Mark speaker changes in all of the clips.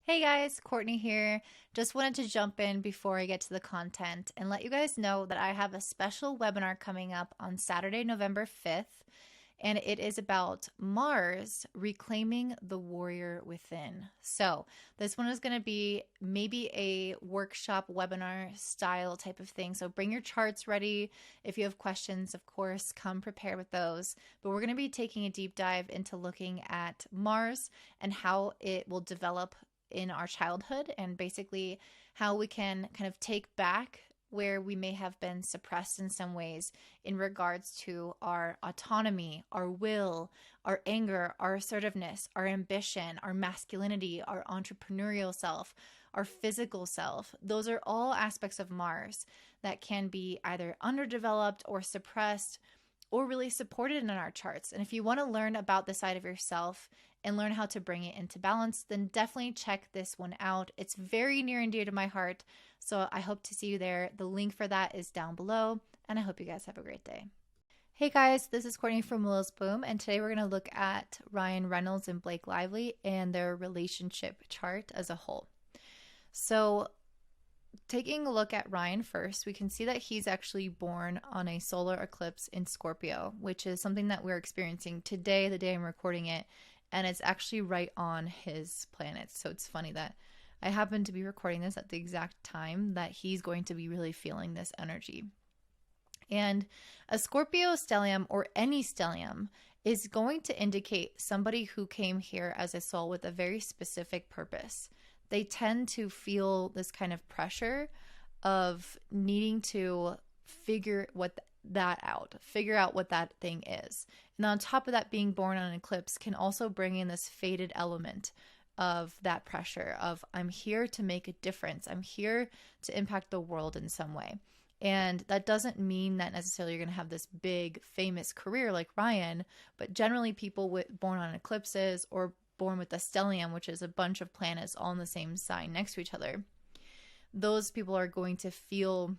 Speaker 1: Hey guys, Courtney here. Just wanted to jump in before I get to the content and let you guys know that I have a special webinar coming up on Saturday, November 5th, and it is about Mars reclaiming the warrior within. So, this one is going to be maybe a workshop webinar style type of thing. So, bring your charts ready. If you have questions, of course, come prepared with those. But we're going to be taking a deep dive into looking at Mars and how it will develop in our childhood, and basically how we can kind of take back where we may have been suppressed in some ways in regards to our autonomy, our will, our anger, our assertiveness, our ambition, our masculinity, our entrepreneurial self, our physical self. Those are all aspects of Mars that can be either underdeveloped or suppressed or really supported in our charts. And if you want to learn about the side of yourself and learn how to bring it into balance, then definitely check this one out. It's very near and dear to my heart, so I hope to see you there. The link for that is down below, and I hope you guys have a great day. Hey guys, this is Courtney from Willow's Boom, and today we're going to look at Ryan Reynolds and Blake Lively and their relationship chart as a whole. So taking a look at Ryan first, we can see that he's actually born on a solar eclipse in Scorpio, which is something that we're experiencing today, the day I'm recording it, and it's actually right on his planet. So it's funny that I happen to be recording this at the exact time that he's going to be really feeling this energy. And a Scorpio stellium, or any stellium, is going to indicate somebody who came here as a soul with a very specific purpose. They tend to feel this kind of pressure of needing to figure what that thing is. And on top of that, being born on an eclipse can also bring in this faded element of that pressure of, I'm here to make a difference. I'm here to impact the world in some way. And that doesn't mean that necessarily you're going to have this big famous career like Ryan, but generally people born on eclipses or born with a stellium, which is a bunch of planets all in the same sign next to each other, those people are going to feel,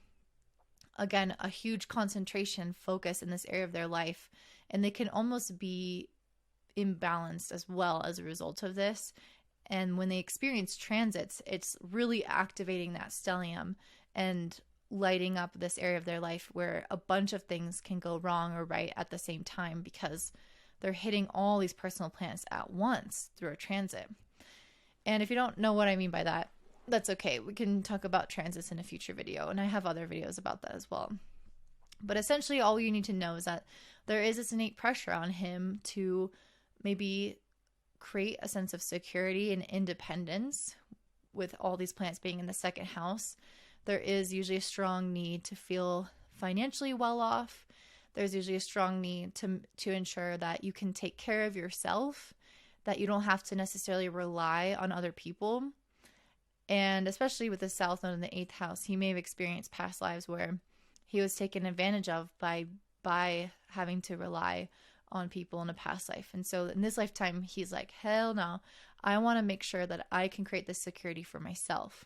Speaker 1: again, a huge concentration focus in this area of their life, and they can almost be imbalanced as well as a result of this. And when they experience transits, it's really activating that stellium and lighting up this area of their life where a bunch of things can go wrong or right at the same time, because they're hitting all these personal planets at once through a transit. And if you don't know what I mean by that, that's okay. We can talk about transits in a future video, and I have other videos about that as well. But essentially, all you need to know is that there is this innate pressure on him to maybe create a sense of security and independence. With all these planets being in the second house, there is usually a strong need to feel financially well off. There's usually a strong need to ensure that you can take care of yourself, that you don't have to necessarily rely on other people. And especially with the South Node in the 8th house, he may have experienced past lives where he was taken advantage of by having to rely on people in a past life. And so in this lifetime, he's like, hell no, I want to make sure that I can create this security for myself.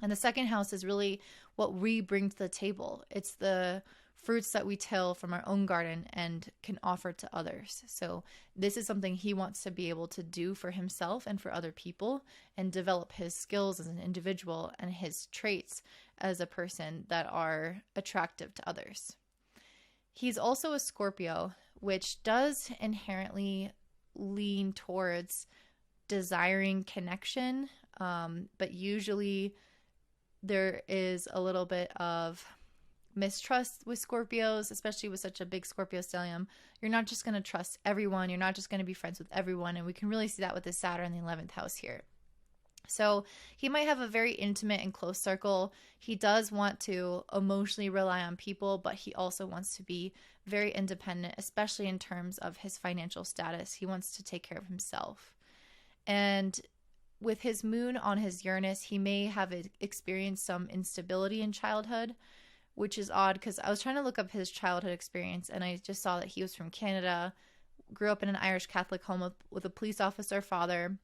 Speaker 1: And the second house is really what we bring to the table. It's the fruits that we till from our own garden and can offer to others. So this is something he wants to be able to do for himself and for other people, and develop his skills as an individual and his traits as a person that are attractive to others. He's also a Scorpio, which does inherently lean towards desiring connection, but usually there is a little bit of mistrust with Scorpios, especially with such a big Scorpio stellium. You're not just going to trust everyone. You're not just going to be friends with everyone. And we can really see that with the Saturn in the 11th house here. So he might have a very intimate and close circle. He does want to emotionally rely on people, but he also wants to be very independent, especially in terms of his financial status. He wants to take care of himself. And with his moon on his Uranus, he may have experienced some instability in childhood, which is odd because I was trying to look up his childhood experience, and I just saw that he was from Canada, grew up in an Irish Catholic home with a police officer father,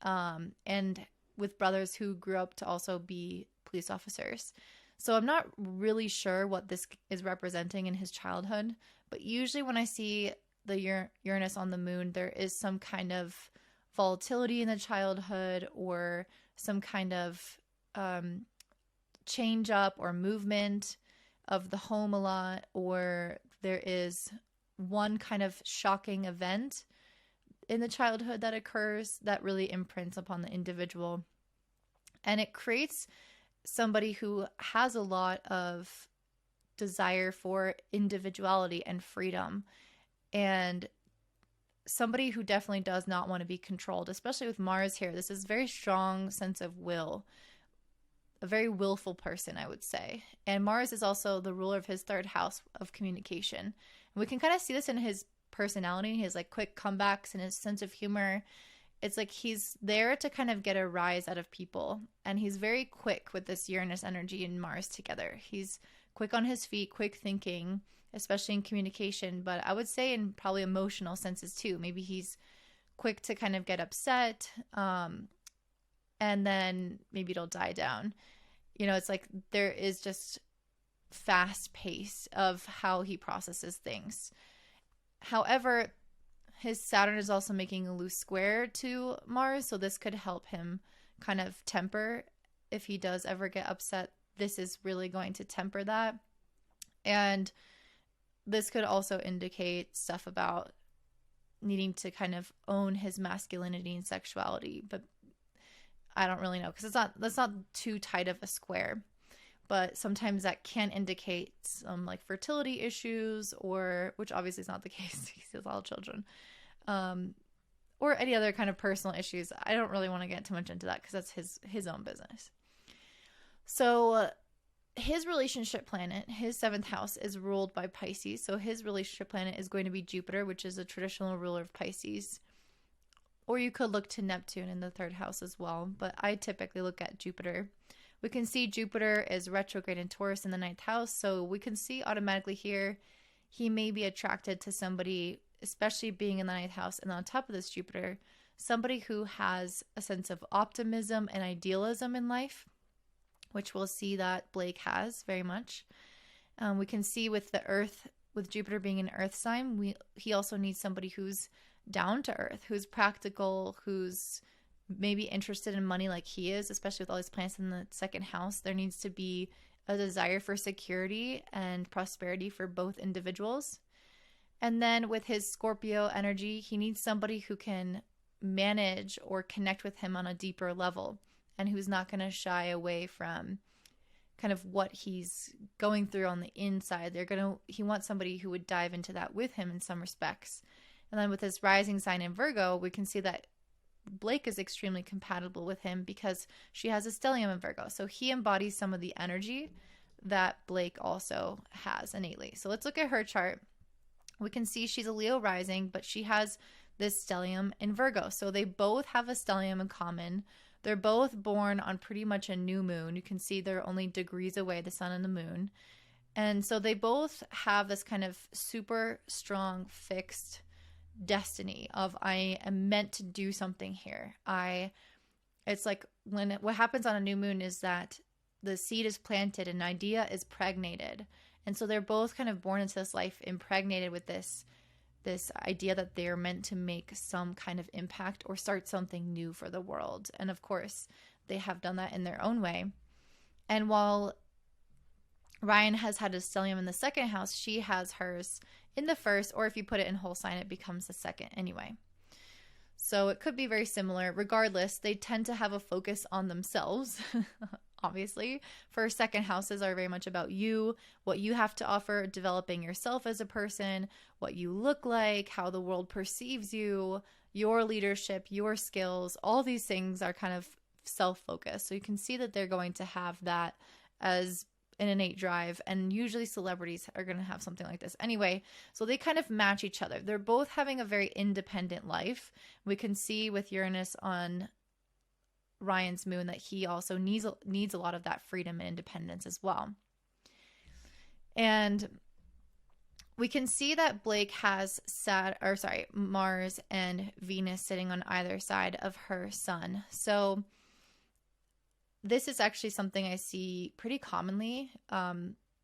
Speaker 1: and with brothers who grew up to also be police officers. So I'm not really sure what this is representing in his childhood, but usually when I see the Uranus on the moon, there is some kind of volatility in the childhood or some kind of change up or movement of the home a lot, or there is one kind of shocking event in the childhood that occurs that really imprints upon the individual. And it creates somebody who has a lot of desire for individuality and freedom, and somebody who definitely does not want to be controlled, especially with Mars here. This is a very strong sense of will, a very willful person, I would say. And Mars is also the ruler of his third house of communication. And we can kind of see this in his personality, his like quick comebacks and his sense of humor. It's like he's there to kind of get a rise out of people. And he's very quick with this Uranus energy and Mars together. He's quick on his feet, quick thinking, especially in communication, but I would say in probably emotional senses too. Maybe he's quick to kind of get upset, and then maybe it'll die down. You know, it's like there is just fast pace of how he processes things. However, his Saturn is also making a loose square to Mars, so this could help him kind of temper. If he does ever get upset, this is really going to temper that. And this could also indicate stuff about needing to kind of own his masculinity and sexuality, but I don't really know because that's not too tight of a square. But sometimes that can indicate some like fertility issues, or which obviously is not the case. He has all children, or any other kind of personal issues. I don't really want to get too much into that because that's his own business. So his relationship planet, his seventh house, is ruled by Pisces. So his relationship planet is going to be Jupiter, which is a traditional ruler of Pisces. Or you could look to Neptune in the third house as well, but I typically look at Jupiter. We can see Jupiter is retrograde in Taurus in the ninth house, so we can see automatically here he may be attracted to somebody, especially being in the ninth house, and on top of this Jupiter, somebody who has a sense of optimism and idealism in life, which we'll see that Blake has very much. We can see with the Earth, with Jupiter being an Earth sign, he also needs somebody who's down to earth, who's practical, who's maybe interested in money like he is, especially with all these planets in the second house. There needs to be a desire for security and prosperity for both individuals. And then with his Scorpio energy, he needs somebody who can manage or connect with him on a deeper level and who's not going to shy away from kind of what he's going through on the inside. He wants somebody who would dive into that with him in some respects. And then with his rising sign in Virgo, we can see that Blake is extremely compatible with him because she has a stellium in Virgo. So he embodies some of the energy that Blake also has innately. So let's look at her chart. We can see she's a Leo rising, but she has this stellium in Virgo. So they both have a stellium in common. They're both born on pretty much a new moon. You can see they're only degrees away, the sun and the moon. And so they both have this kind of super strong fixed destiny of I am meant to do something here. It's like what happens on a new moon is that the seed is planted, an idea is pregnated. And so they're both kind of born into this life impregnated with this idea that they're meant to make some kind of impact or start something new for the world. And of course, they have done that in their own way. And while Ryan has had his stellium in the second house, she has hers in the first, or if you put it in whole sign, it becomes the second anyway. So it could be very similar. Regardless, they tend to have a focus on themselves, obviously. First, second houses are very much about you, what you have to offer, developing yourself as a person, what you look like, how the world perceives you, your leadership, your skills. All these things are kind of self-focused. So you can see that they're going to have that as an innate drive, and usually celebrities are going to have something like this anyway. So they kind of match each other. They're both having a very independent life. We can see with Uranus on Ryan's moon that he also needs a lot of that freedom and independence as well. And we can see that Blake has Mars and Venus sitting on either side of her sun. So this is actually something I see pretty commonly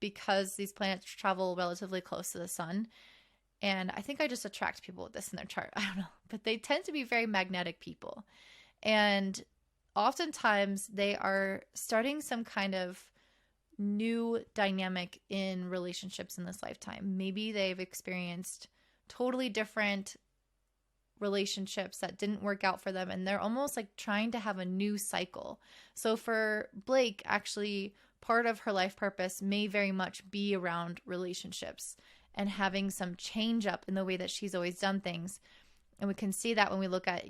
Speaker 1: because these planets travel relatively close to the sun. And I think I just attract people with this in their chart. I don't know. But they tend to be very magnetic people. And oftentimes they are starting some kind of new dynamic in relationships in this lifetime. Maybe they've experienced totally different relationships that didn't work out for them, and they're almost like trying to have a new cycle. So for Blake, actually, part of her life purpose may very much be around relationships and having some change up in the way that she's always done things. And we can see that when we look at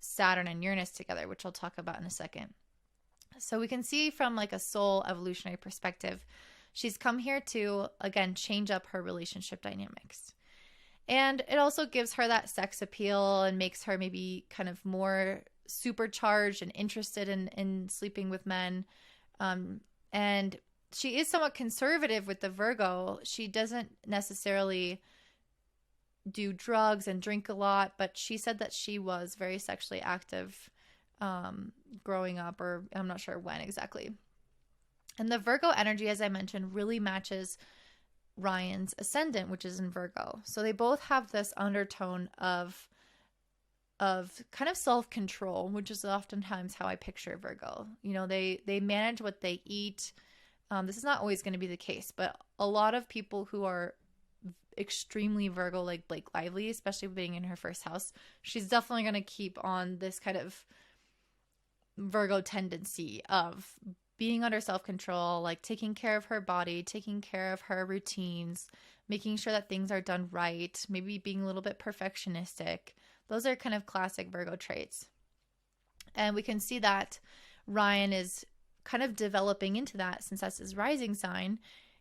Speaker 1: Saturn and Uranus together, which I'll talk about in a second. So we can see from like a soul evolutionary perspective, she's come here to, again, change up her relationship dynamics. And it also gives her that sex appeal and makes her maybe kind of more supercharged and interested in sleeping with men. And she is somewhat conservative with the Virgo. She doesn't necessarily do drugs and drink a lot, but she said that she was very sexually active growing up, or I'm not sure when exactly. And the Virgo energy, as I mentioned, really matches Ryan's ascendant, which is in Virgo. So they both have this undertone of kind of self-control, which is oftentimes how I picture Virgo. You know, they manage what they eat. This is not always going to be the case, but a lot of people who are extremely Virgo, like Blake Lively, especially being in her first house, she's definitely going to keep on this kind of Virgo tendency of being under self-control, like taking care of her body, taking care of her routines, making sure that things are done right, maybe being a little bit perfectionistic. Those are kind of classic Virgo traits. And we can see that Ryan is kind of developing into that since that's his rising sign.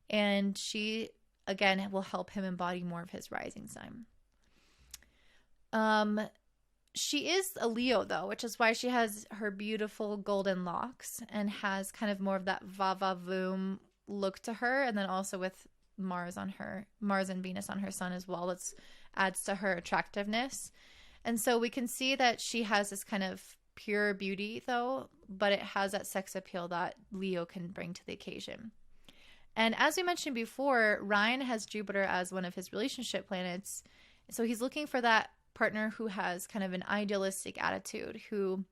Speaker 1: And she, again, will help him embody more of his rising sign. She is a Leo, though, which is why she has her beautiful golden locks and has kind of more of that va-va-voom look to her. And then also with Mars and Venus on her sun as well, that adds to her attractiveness. And so we can see that she has this kind of pure beauty, though, but it has that sex appeal that Leo can bring to the occasion. And as we mentioned before, Ryan has Jupiter as one of his relationship planets. So he's looking for that partner who has kind of an idealistic attitude, who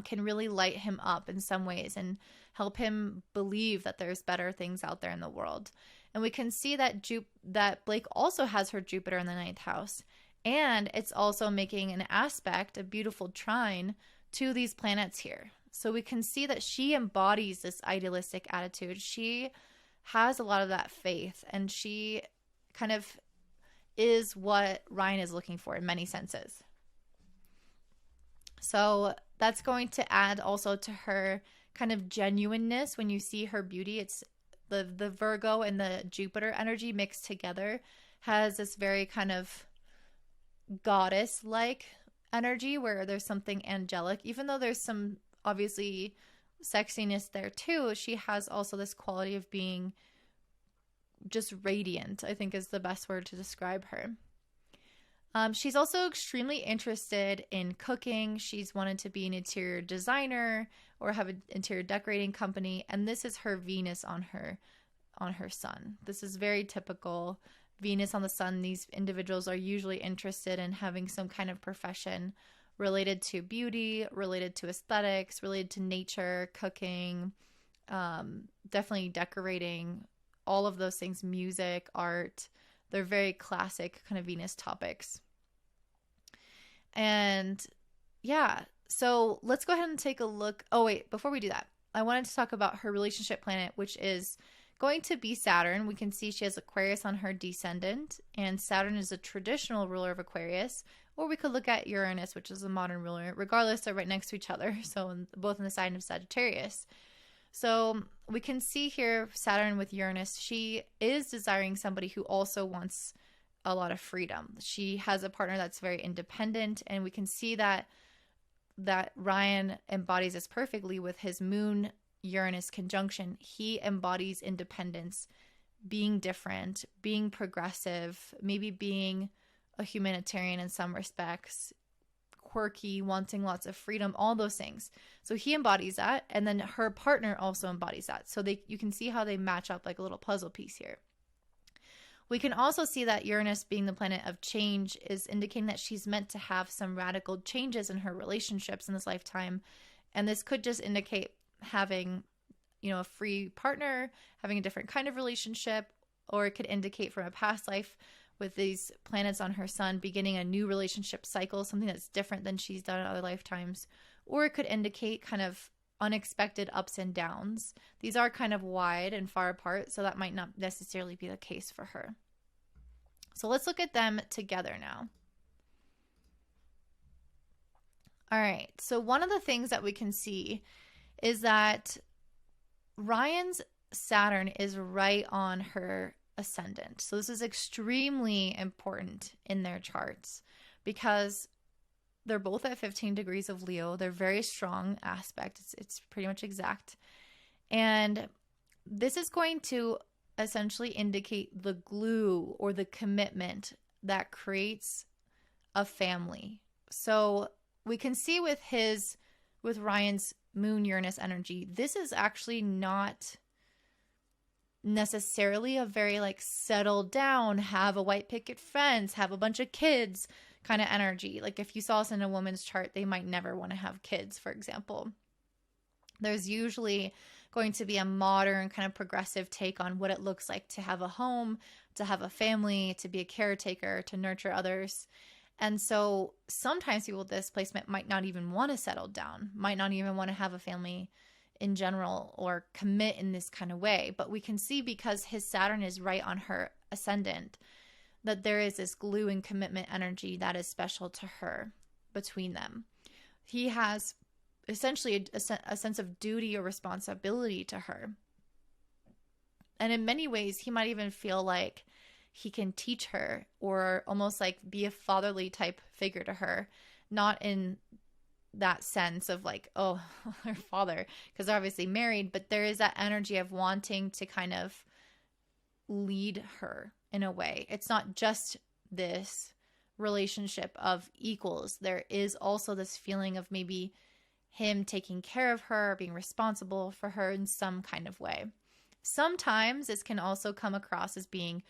Speaker 1: can really light him up in some ways and help him believe that there's better things out there in the world. And we can see that that Blake also has her Jupiter in the 9th house. And it's also making an aspect, a beautiful trine, to these planets here. So we can see that she embodies this idealistic attitude. She has a lot of that faith, and she kind of is what Ryan is looking for in many senses. So that's going to add also to her kind of genuineness. When you see her beauty, it's the Virgo and the Jupiter energy mixed together has this very kind of goddess-like energy where there's something angelic. Even though there's some obviously sexiness there too, she has also this quality of being just radiant, I think is the best word to describe her. She's also extremely interested in cooking. She's wanted to be an interior designer or have an interior decorating company, and this is her Venus on her sun. This is very typical. Venus on the sun, these individuals are usually interested in having some kind of profession related to beauty, related to aesthetics, related to nature, cooking, definitely decorating, all of those things, music, art. They're very classic kind of Venus topics. And yeah, so let's go ahead and take a look. Oh, wait, before we do that, I wanted to talk about her relationship planet, which is going to be Saturn. We can see she has Aquarius on her descendant, and Saturn is a traditional ruler of Aquarius. Or we could look at Uranus, which is a modern ruler. Regardless, they're right next to each other, so both in the sign of Sagittarius. So we can see here Saturn with Uranus. She is desiring somebody who also wants a lot of freedom. She has a partner that's very independent, and we can see that Ryan embodies this perfectly with his Moon Uranus conjunction. He embodies independence, being different, being progressive, maybe being a humanitarian in some respects, quirky, wanting lots of freedom, all those things. So he embodies that, and then her partner also embodies that. So you can see how they match up like a little puzzle piece here. We can also see that Uranus, being the planet of change, is indicating that she's meant to have some radical changes in her relationships in this lifetime. And this could just indicate having, a free partner, having a different kind of relationship, or it could indicate from a past life with these planets on her sun beginning a new relationship cycle, something that's different than she's done in other lifetimes. Or it could indicate kind of unexpected ups and downs. These are kind of wide and far apart, so that might not necessarily be the case for her. So let's look at them together now. All right, so one of the things that we can see is that Ryan's Saturn is right on her ascendant. So this is extremely important in their charts because they're both at 15 degrees of Leo. They're very strong aspect. It's pretty much exact. And this is going to essentially indicate the glue or the commitment that creates a family. So we can see with Ryan's Moon Uranus energy, this is actually not necessarily a very settled down, have a white picket fence, have a bunch of kids kind of energy. Like if you saw this in a woman's chart, they might never want to have kids, for example. There's usually going to be a modern kind of progressive take on what it looks like to have a home, to have a family, to be a caretaker, to nurture others. And so sometimes people with this placement might not even want to settle down, might not even want to have a family in general or commit in this kind of way. But we can see because his Saturn is right on her ascendant that there is this glue and commitment energy that is special to her between them. He has essentially a sense of duty or responsibility to her. And in many ways, he might even feel like he can teach her or almost be a fatherly type figure to her, not in that sense of her father, because they're obviously married, but there is that energy of wanting to kind of lead her in a way. It's not just this relationship of equals. There is also this feeling of maybe him taking care of her, being responsible for her in some kind of way. Sometimes this can also come across as being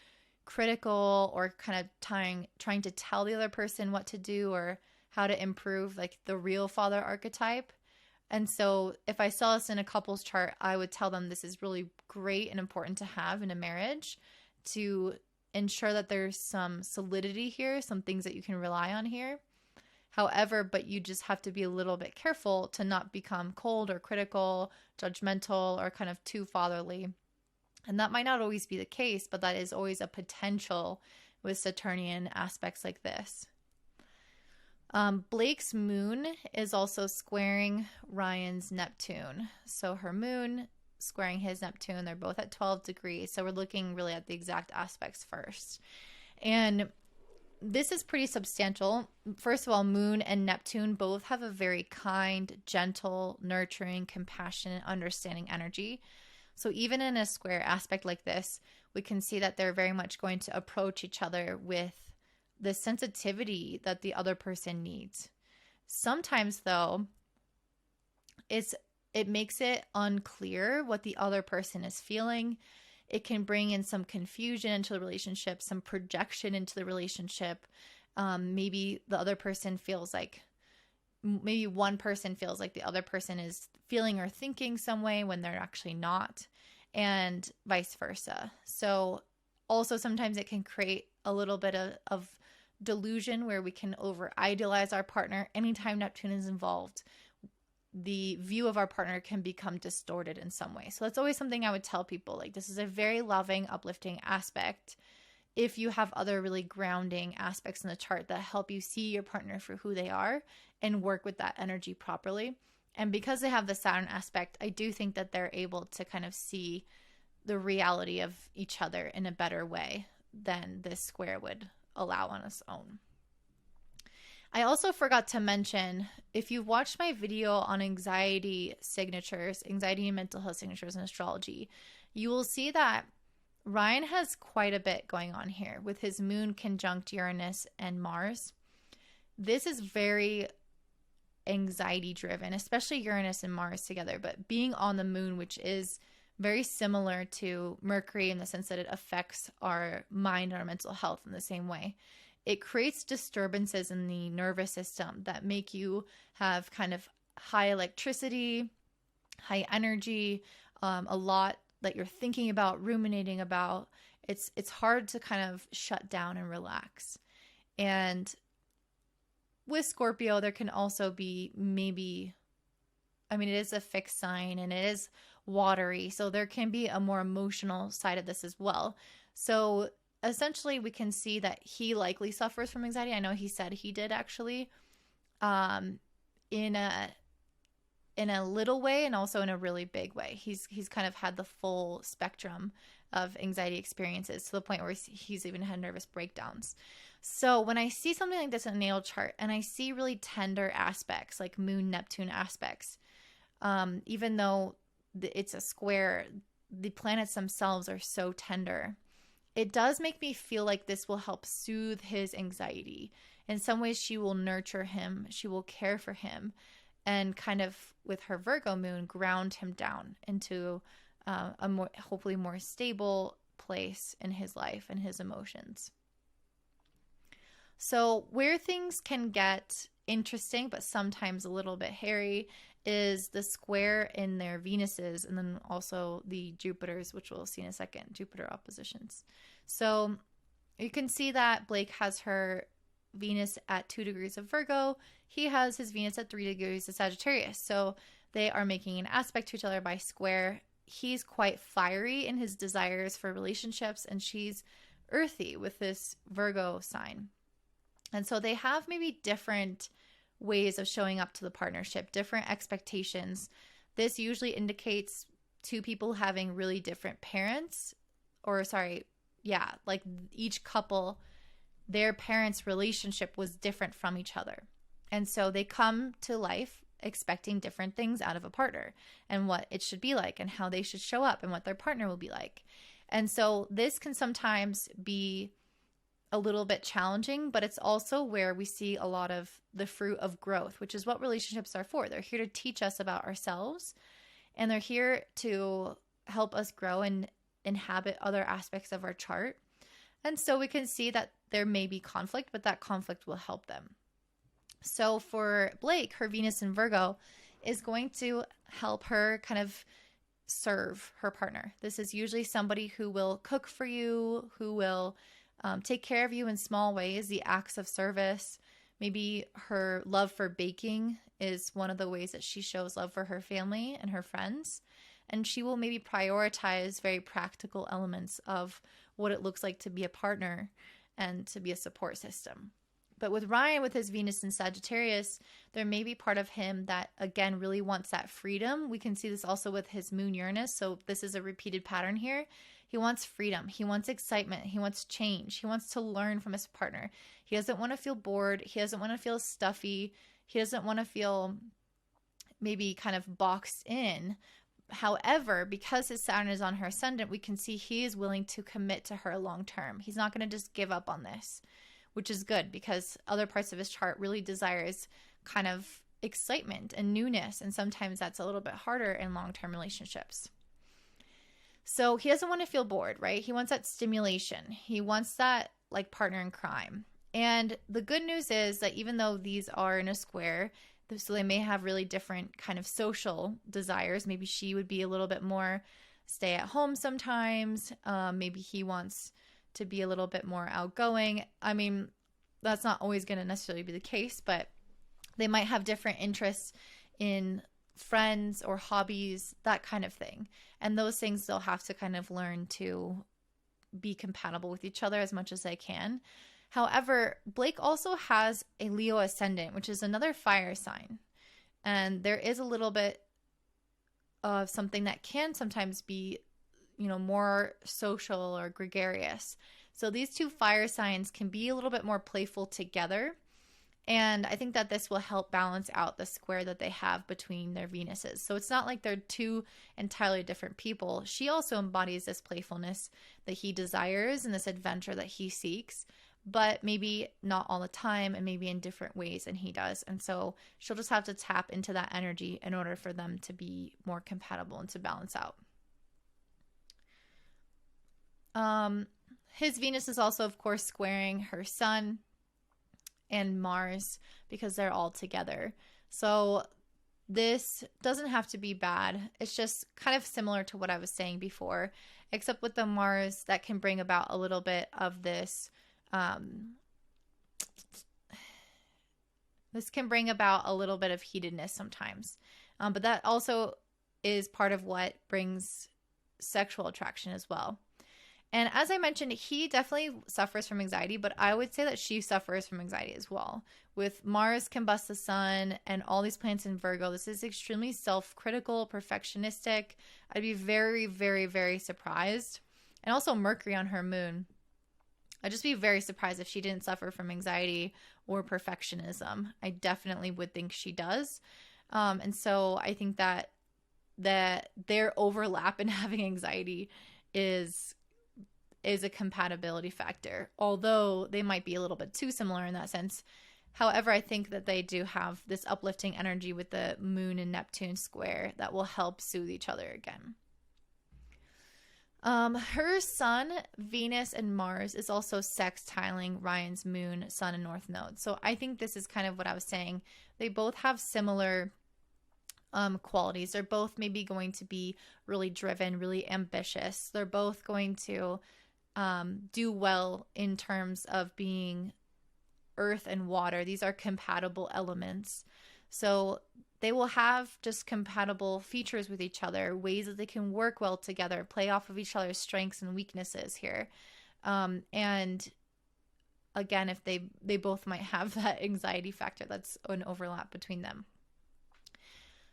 Speaker 1: critical or kind of trying to tell the other person what to do or how to improve, the real father archetype. And so if I saw this in a couple's chart, I would tell them this is really great and important to have in a marriage to ensure that there's some solidity here, some things that you can rely on here. However, but you just have to be a little bit careful to not become cold or critical, judgmental, or kind of too fatherly. And that might not always be the case, but that is always a potential with Saturnian aspects like this. Blake's moon is also squaring Ryan's Neptune. So her moon squaring his Neptune, they're both at 12 degrees. So we're looking really at the exact aspects first. And this is pretty substantial. First of all, Moon and Neptune both have a very kind, gentle, nurturing, compassionate, understanding energy. So even in a square aspect like this, we can see that they're very much going to approach each other with the sensitivity that the other person needs. Sometimes, though, it makes it unclear what the other person is feeling. It can bring in some confusion into the relationship, some projection into the relationship. Maybe the other person feels maybe one person feels like the other person is feeling or thinking some way when they're actually not, and vice versa. So also sometimes it can create a little bit of delusion where we can over idealize our partner. Anytime Neptune is involved, the view of our partner can become distorted in some way. So that's always something I would tell people. This is a very loving, uplifting aspect. If you have other really grounding aspects in the chart that help you see your partner for who they are and work with that energy properly. And because they have the Saturn aspect, I do think that they're able to kind of see the reality of each other in a better way than this square would allow on its own. I also forgot to mention, if you've watched my video on anxiety and mental health signatures in astrology, you will see that Ryan has quite a bit going on here with his moon conjunct Uranus and Mars. This is very anxiety driven, especially Uranus and Mars together, but being on the moon, which is very similar to Mercury in the sense that it affects our mind and our mental health in the same way. It creates disturbances in the nervous system that make you have kind of high electricity, high energy, a lot that you're thinking about, ruminating about. It's hard to kind of shut down and relax. And with Scorpio, there can also be maybe, I mean, it is a fixed sign and it is watery, so there can be a more emotional side of this as well. So essentially, we can see that he likely suffers from anxiety. I know he said he did actually, in a little way and also in a really big way. He's kind of had the full spectrum of anxiety experiences to the point where he's even had nervous breakdowns. So when I see something like this in a natal chart and I see really tender aspects like Moon Neptune aspects, even though it's a square, the planets themselves are so tender. It does make me feel like this will help soothe his anxiety. In some ways, she will nurture him. She will care for him and kind of, with her Virgo moon, ground him down into a more, hopefully more stable place in his life and his emotions. So where things can get interesting, but sometimes a little bit hairy, is the square in their Venuses and then also the Jupiters, which we'll see in a second, Jupiter oppositions. So you can see that Blake has her Venus at 2 degrees of Virgo. He has his Venus at 3 degrees of Sagittarius. So they are making an aspect to each other by square. He's quite fiery in his desires for relationships, and she's earthy with this Virgo sign. And so they have maybe different ways of showing up to the partnership, different expectations. This usually indicates two people having really different parents, or like each couple, their parents' relationship was different from each other. And so they come to life expecting different things out of a partner and what it should be like and how they should show up and what their partner will be like. And so this can sometimes be a little bit challenging, but it's also where we see a lot of the fruit of growth, which is what relationships are for. They're here to teach us about ourselves, and they're here to help us grow and inhabit other aspects of our chart. And so we can see that there may be conflict, but that conflict will help them. So for Blake, her Venus in Virgo is going to help her kind of serve her partner. This is usually somebody who will cook for you, who will take care of you in small ways, the acts of service. Maybe her love for baking is one of the ways that she shows love for her family and her friends. And she will maybe prioritize very practical elements of what it looks like to be a partner and to be a support system. But with Ryan, with his Venus in Sagittarius, there may be part of him that, again, really wants that freedom. We can see this also with his moon Uranus. So this is a repeated pattern here. He wants freedom. He wants excitement. He wants change. He wants to learn from his partner. He doesn't want to feel bored. He doesn't want to feel stuffy. He doesn't want to feel maybe kind of boxed in. However, because his Saturn is on her ascendant, we can see he is willing to commit to her long term. He's not going to just give up on this, which is good because other parts of his chart really desires kind of excitement and newness. And sometimes that's a little bit harder in long-term relationships. So he doesn't want to feel bored, right? He wants that stimulation. He wants that like partner in crime. And the good news is that even though these are in a square, so they may have really different kind of social desires. Maybe she would be a little bit more stay at home sometimes. Maybe he wants to be a little bit more outgoing. I mean, that's not always going to necessarily be the case, but they might have different interests in friends or hobbies, that kind of thing. And those things they'll have to kind of learn to be compatible with each other as much as they can. However, Blake also has a Leo ascendant, which is another fire sign. And there is a little bit of something that can sometimes be, more social or gregarious. So these two fire signs can be a little bit more playful together. And I think that this will help balance out the square that they have between their Venuses. So it's not like they're two entirely different people. She also embodies this playfulness that he desires and this adventure that he seeks, but maybe not all the time and maybe in different ways than he does. And so she'll just have to tap into that energy in order for them to be more compatible and to balance out. Um, his Venus is also, of course, squaring her sun and Mars because they're all together. So this doesn't have to be bad. It's just kind of similar to what I was saying before, except with the Mars that can bring about a little bit of this. This can bring about a little bit of heatedness sometimes. But that also is part of what brings sexual attraction as well. And as I mentioned, he definitely suffers from anxiety, but I would say that she suffers from anxiety as well. With Mars combust the sun and all these planets in Virgo, this is extremely self-critical, perfectionistic. I'd be very, very, very surprised. And also Mercury on her moon. I'd just be very surprised if she didn't suffer from anxiety or perfectionism. I definitely would think she does. And so I think that their overlap in having anxiety is a compatibility factor, although they might be a little bit too similar in that sense. However, I think that they do have this uplifting energy with the moon and Neptune square that will help soothe each other again. Her sun, Venus, and Mars is also sextiling Ryan's moon, sun, and north node. So I think this is kind of what I was saying. They both have similar qualities. They're both maybe going to be really driven, really ambitious. They're both going to do well in terms of being earth and water. These are compatible elements. So they will have just compatible features with each other, ways that they can work well together, play off of each other's strengths and weaknesses here. And again, if they both might have that anxiety factor, that's an overlap between them.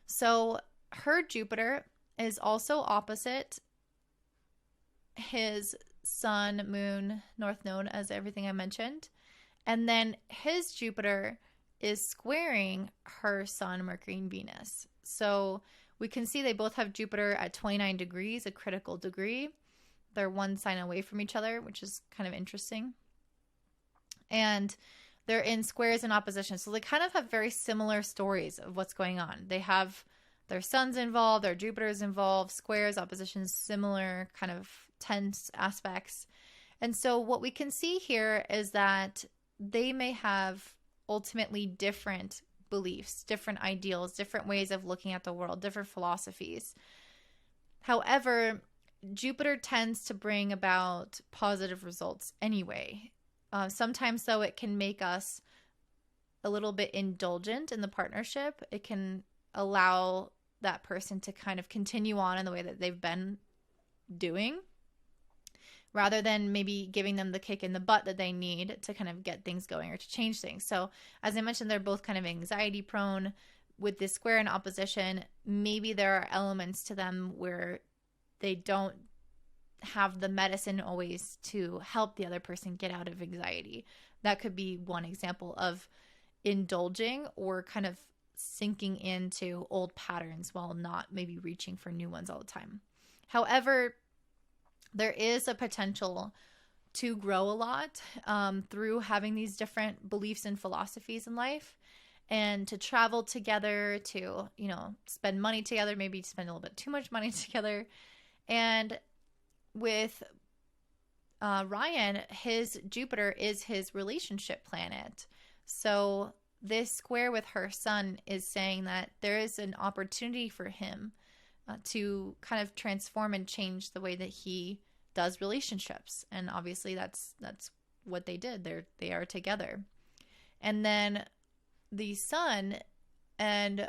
Speaker 1: So her Jupiter is also opposite his sun, moon, north node, as everything I mentioned. And then his Jupiter is squaring her sun, Mercury, and Venus. So we can see they both have Jupiter at 29 degrees, a critical degree. They're one sign away from each other, which is kind of interesting. And they're in squares and opposition. So they kind of have very similar stories of what's going on. They have their suns involved, their Jupiters involved, squares, oppositions, similar kind of tense aspects. And so what we can see here is that they may have ultimately different beliefs, different ideals, different ways of looking at the world, different philosophies. However, Jupiter tends to bring about positive results anyway. Sometimes, though, it can make us a little bit indulgent in the partnership. It can allow that person to kind of continue on in the way that they've been doing, rather than maybe giving them the kick in the butt that they need to kind of get things going or to change things. So as I mentioned, they're both kind of anxiety prone. With this square in opposition, maybe there are elements to them where they don't have the medicine always to help the other person get out of anxiety. That could be one example of indulging or kind of sinking into old patterns while not maybe reaching for new ones all the time. However, there is a potential to grow a lot through having these different beliefs and philosophies in life, and to travel together, to, you know, spend money together, maybe spend a little bit too much money together. And with Ryan, his Jupiter is his relationship planet. So this square with her sun is saying that there is an opportunity for him to kind of transform and change the way that he does relationships. And obviously that's what they did. They are together. And then the sun and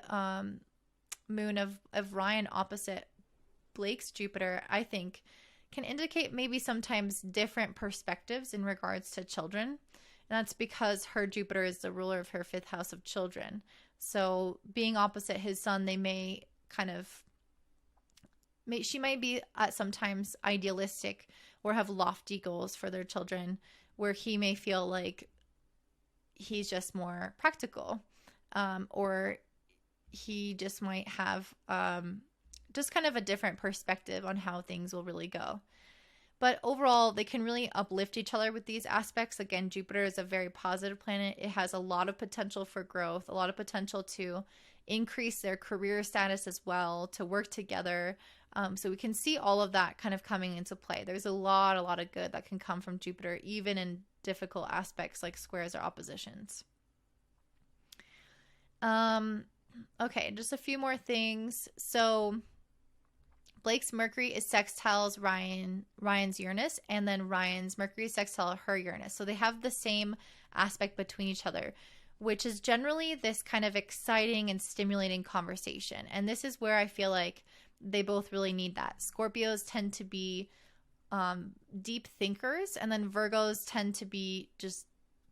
Speaker 1: moon of Ryan opposite Blake's Jupiter, I think, can indicate maybe sometimes different perspectives in regards to children. And that's because her Jupiter is the ruler of her fifth house of children. So being opposite his sun, they may kind of, she might be sometimes idealistic or have lofty goals for their children, where he may feel like he's just more practical, or he just might have just kind of a different perspective on how things will really go. But overall, they can really uplift each other with these aspects. Again, Jupiter is a very positive planet. It has a lot of potential for growth, a lot of potential to increase their career status as well, to work together. So we can see all of that kind of coming into play. There's a lot of good that can come from Jupiter, even in difficult aspects like squares or oppositions. Okay, just a few more things. So Blake's Mercury is sextiles Ryan's Uranus, and then Ryan's Mercury is sextile her Uranus. So they have the same aspect between each other, which is generally this kind of exciting and stimulating conversation. And this is where I feel like they both really need that. Scorpios tend to be deep thinkers, and then Virgos tend to be just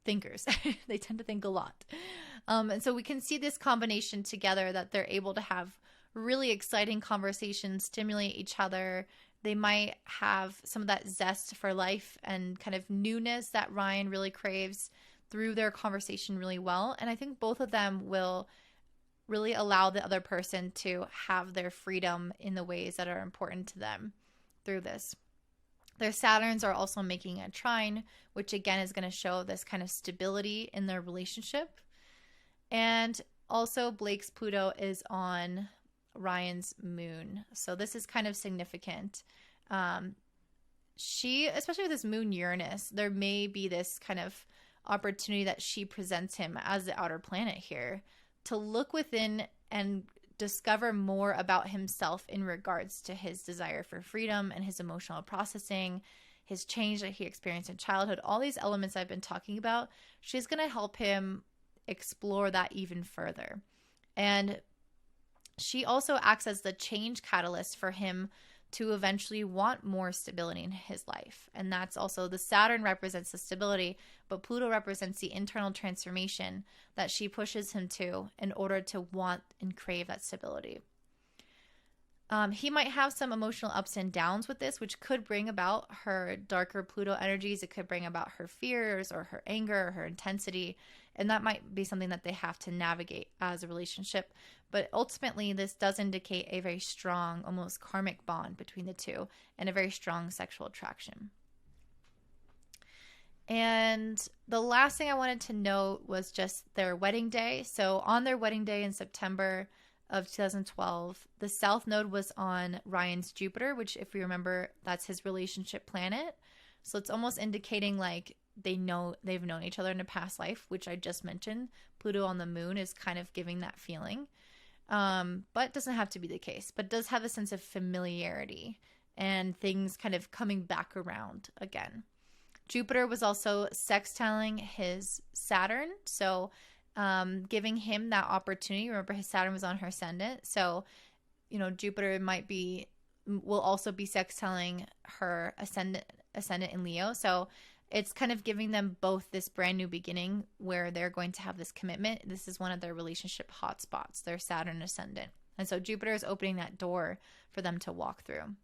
Speaker 1: thinkers. They tend to think a lot. And so we can see this combination together, that they're able to have really exciting conversations, stimulate each other. They might have some of that zest for life and kind of newness that Ryan really craves through their conversation really well. And I think both of them will really allow the other person to have their freedom in the ways that are important to them through this. Their Saturns are also making a trine, which again is going to show this kind of stability in their relationship. And also Blake's Pluto is on Ryan's moon. So this is kind of significant. She, especially with this moon Uranus, there may be this kind of opportunity that she presents him as the outer planet here to look within and discover more about himself in regards to his desire for freedom and his emotional processing, his change that he experienced in childhood, all these elements I've been talking about. She's going to help him explore that even further. And she also acts as the change catalyst for him to eventually want more stability in his life. And that's also, the Saturn represents the stability, but Pluto represents the internal transformation that she pushes him to in order to want and crave that stability. He might have some emotional ups and downs with this, which could bring about her darker Pluto energies. It could bring about her fears or her anger or her intensity. And that might be something that they have to navigate as a relationship. But ultimately, this does indicate a very strong, almost karmic bond between the two and a very strong sexual attraction. And the last thing I wanted to note was just their wedding day. So on their wedding day in September of 2012, the South Node was on Ryan's Jupiter, which, if we remember, that's his relationship planet. So it's almost indicating like they've known each other in a past life, which I just mentioned. Pluto on the moon is kind of giving that feeling. But doesn't have to be the case, but does have a sense of familiarity and things kind of coming back around again. Jupiter was also sextiling his Saturn, so giving him that opportunity. Remember, his Saturn was on her ascendant, so Jupiter will also be sextiling her ascendant in Leo. So it's kind of giving them both this brand new beginning where they're going to have this commitment. This is one of their relationship hotspots, their Saturn ascendant. And so Jupiter is opening that door for them to walk through.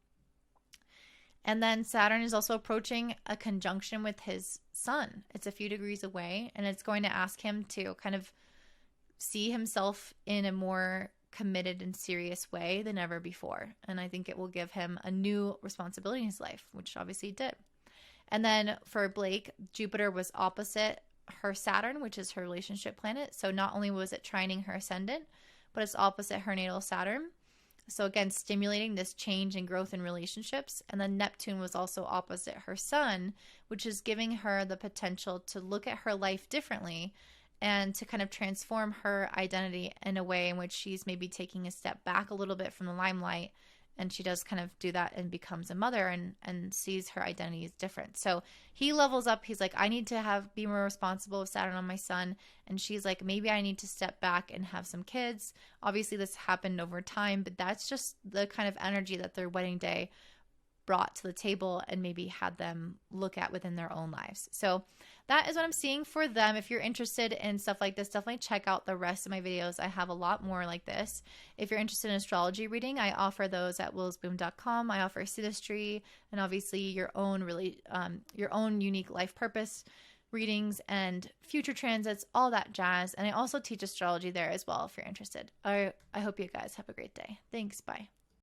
Speaker 1: And then Saturn is also approaching a conjunction with his sun. It's a few degrees away, and it's going to ask him to kind of see himself in a more committed and serious way than ever before. And I think it will give him a new responsibility in his life, which obviously it did. And then for Blake, Jupiter was opposite her Saturn, which is her relationship planet. So not only was it trining her ascendant, but it's opposite her natal Saturn. So again, stimulating this change and growth in relationships. And then Neptune was also opposite her sun, which is giving her the potential to look at her life differently and to kind of transform her identity in a way in which she's maybe taking a step back a little bit from the limelight. And she does kind of do that and becomes a mother and sees her identity as different. So he levels up. He's like, I need to be more responsible with Saturn on my son. And she's like, maybe I need to step back and have some kids. Obviously, this happened over time, but that's just the kind of energy that their wedding day brought to the table and maybe had them look at within their own lives. So that is what I'm seeing for them. If you're interested in stuff like this, definitely check out the rest of my videos. I have a lot more like this. If you're interested in astrology reading, I offer those at willsboom.com. I offer synastry and obviously your own unique life purpose readings and future transits, all that jazz. And I also teach astrology there as well if you're interested. I hope you guys have a great day. Thanks. Bye.